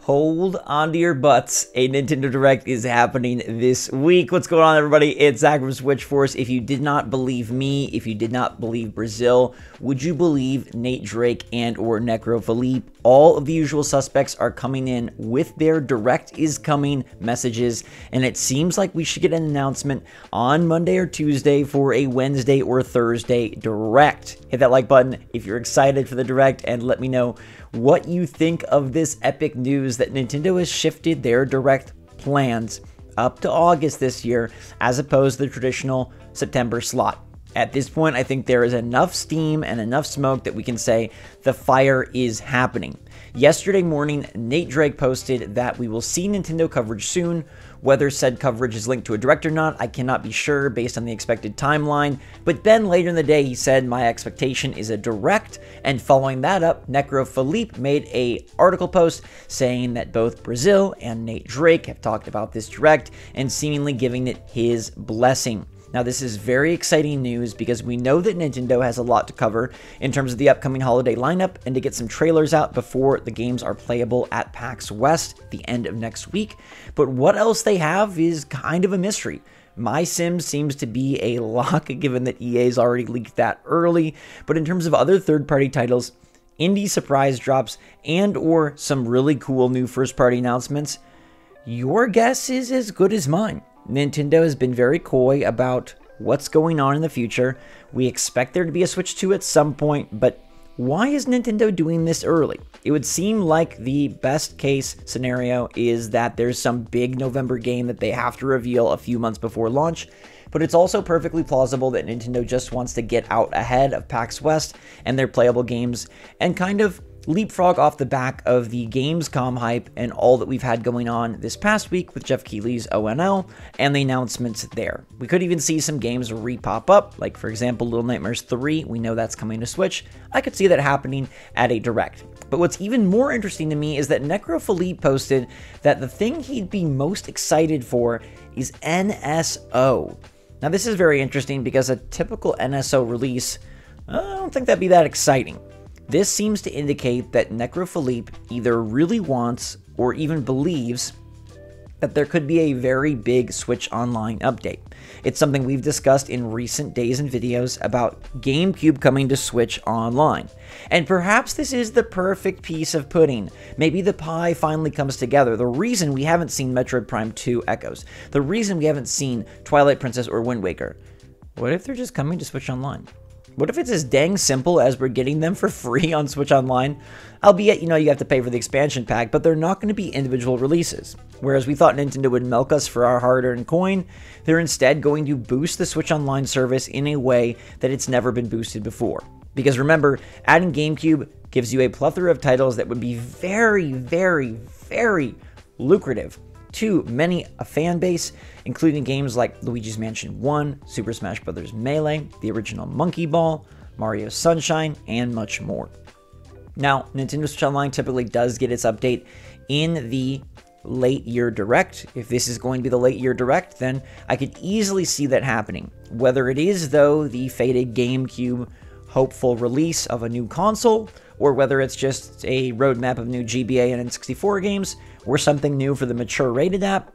Hold on to your butts. A Nintendo Direct is happening this week. What's going on, everybody? It's Zach from SwitchForce. If you did not believe me, if you did not believe Brazil, would you believe Nate Drake and or Necrophilippe? All of the usual suspects are coming in with their Direct is coming messages, and it seems like we should get an announcement on Monday or Tuesday for a Wednesday or Thursday Direct. Hit that like button if you're excited for the Direct, and let me know what you think of this epic news that Nintendo has shifted their Direct plans up to August this year as opposed to the traditional September slot. At this point, I think there is enough steam and enough smoke that we can say the fire is happening. Yesterday morning, Nate Drake posted that we will see Nintendo coverage soon. Whether said coverage is linked to a Direct or not, I cannot be sure based on the expected timeline. But then later in the day, he said, my expectation is a Direct. And following that up, Necrophilippe made a article post saying that both Brazil and Nate Drake have talked about this Direct and seemingly giving it his blessing. Now, this is very exciting news because we know that Nintendo has a lot to cover in terms of the upcoming holiday lineup and to get some trailers out before the games are playable at PAX West the end of next week. But what else they have is kind of a mystery. My Sims seems to be a lock given that EA's already leaked that early. But in terms of other third-party titles, indie surprise drops, and or some really cool new first-party announcements, your guess is as good as mine. Nintendo has been very coy about what's going on in the future. We expect there to be a Switch 2 at some point, but why is Nintendo doing this early? It would seem like the best case scenario is that there's some big November game that they have to reveal a few months before launch, but it's also perfectly plausible that Nintendo just wants to get out ahead of PAX West and their playable games and kind of leapfrog off the back of the Gamescom hype and all that we've had going on this past week with Jeff Keighley's ONL and the announcements there. We could even see some games re-pop up, like for example Little Nightmares 3, we know that's coming to Switch. I could see that happening at a Direct. But what's even more interesting to me is that Necrophilippe posted that the thing he'd be most excited for is NSO. Now this is very interesting because a typical NSO release, I don't think that'd be that exciting. This seems to indicate that Necrophilippe either really wants or even believes that there could be a very big Switch Online update. It's something we've discussed in recent days and videos about GameCube coming to Switch Online. And perhaps this is the perfect piece of pudding. Maybe the pie finally comes together. The reason we haven't seen Metroid Prime 2 Echoes, the reason we haven't seen Twilight Princess or Wind Waker, what if they're just coming to Switch Online? What if it's as dang simple as we're getting them for free on Switch Online? Albeit, you have to pay for the expansion pack, but they're not going to be individual releases. Whereas we thought Nintendo would milk us for our hard-earned coin, they're instead going to boost the Switch Online service in a way that it's never been boosted before. Because remember, adding GameCube gives you a plethora of titles that would be very, very, very lucrative to many a fan base, including games like Luigi's Mansion 1, Super Smash Bros. Melee, the original Monkey Ball, Mario Sunshine, and much more. Now, Nintendo Switch Online typically does get its update in the late year Direct. If this is going to be the late year Direct, then I could easily see that happening. Whether it is, though, the fated GameCube hopeful release of a new console, or whether it's just a roadmap of new GBA and N64 games, or something new for the mature rated app,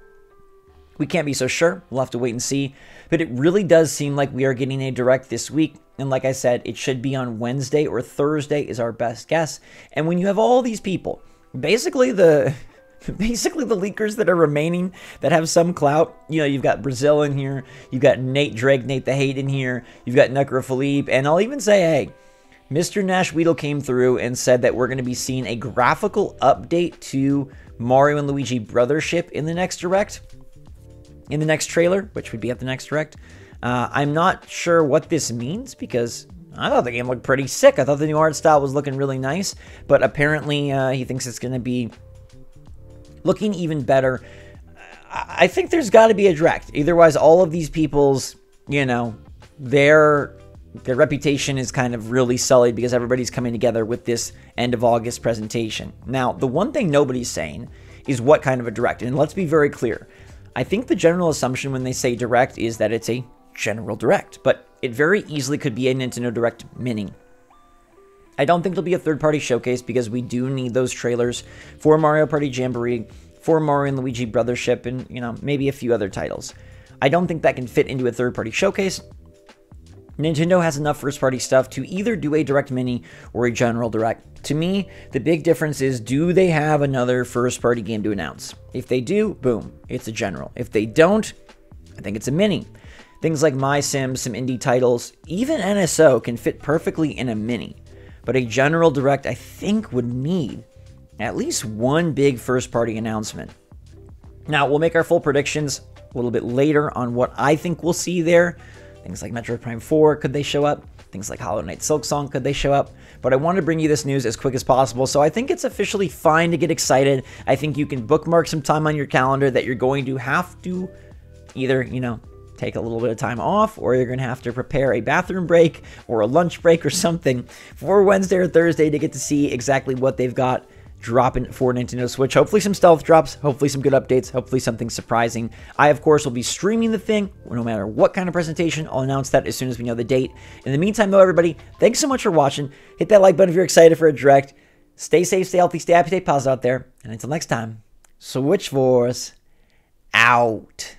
we can't be so sure. We'll have to wait and see. But it really does seem like we are getting a Direct this week. And like I said, it should be on Wednesday or Thursday is our best guess. And when you have all these people, basically the leakers that are remaining that have some clout, you've got Brazil in here, you've got Nate Drake, Nate the Hate in here, you've got Necrophilippe, and I'll even say, hey, Mr. Nash Weedle came through and said that we're going to be seeing a graphical update to Mario and Luigi Brothership in the next Direct, in the next trailer, which would be at the next Direct. I'm not sure what this means because I thought the game looked pretty sick. I thought the new art style was looking really nice, but apparently he thinks it's going to be looking even better. I think there's got to be a Direct. Otherwise, all of these people's, their reputation is kind of really sullied because everybody's coming together with this end of August presentation. Now, the one thing nobody's saying is what kind of a Direct. And let's be very clear. I think the general assumption when they say Direct is that it's a general Direct, but it very easily could be a Nintendo Direct Mini. I don't think there'll be a third-party showcase because we do need those trailers for Mario Party Jamboree, for Mario and Luigi Brothership, and, you know, maybe a few other titles. I don't think that can fit into a third-party showcase. Nintendo has enough first-party stuff to either do a Direct Mini or a General Direct. To me, the big difference is, do they have another first-party game to announce? If they do, boom, it's a General. If they don't, I think it's a Mini. Things like My Sims, some indie titles, even NSO can fit perfectly in a Mini. But a General Direct, I think, would need at least one big first-party announcement. Now, we'll make our full predictions a little bit later on what I think we'll see there. Things like Metroid Prime 4, could they show up? Things like Hollow Knight Silksong, could they show up? But I wanted to bring you this news as quick as possible, so I think it's officially fine to get excited. I think you can bookmark some time on your calendar that you're going to have to either, you know, take a little bit of time off, or you're going to have to prepare a bathroom break or a lunch break or something for Wednesday or Thursday to get to see exactly what they've got dropping for Nintendo Switch. Hopefully some stealth drops, hopefully some good updates, hopefully something surprising. I, of course, will be streaming the thing no matter what kind of presentation. I'll announce that as soon as we know the date. In the meantime, though, everybody, thanks so much for watching. Hit that like button if you're excited for a Direct. Stay safe, stay healthy, stay happy, stay positive out there. And until next time, SwitchForce out.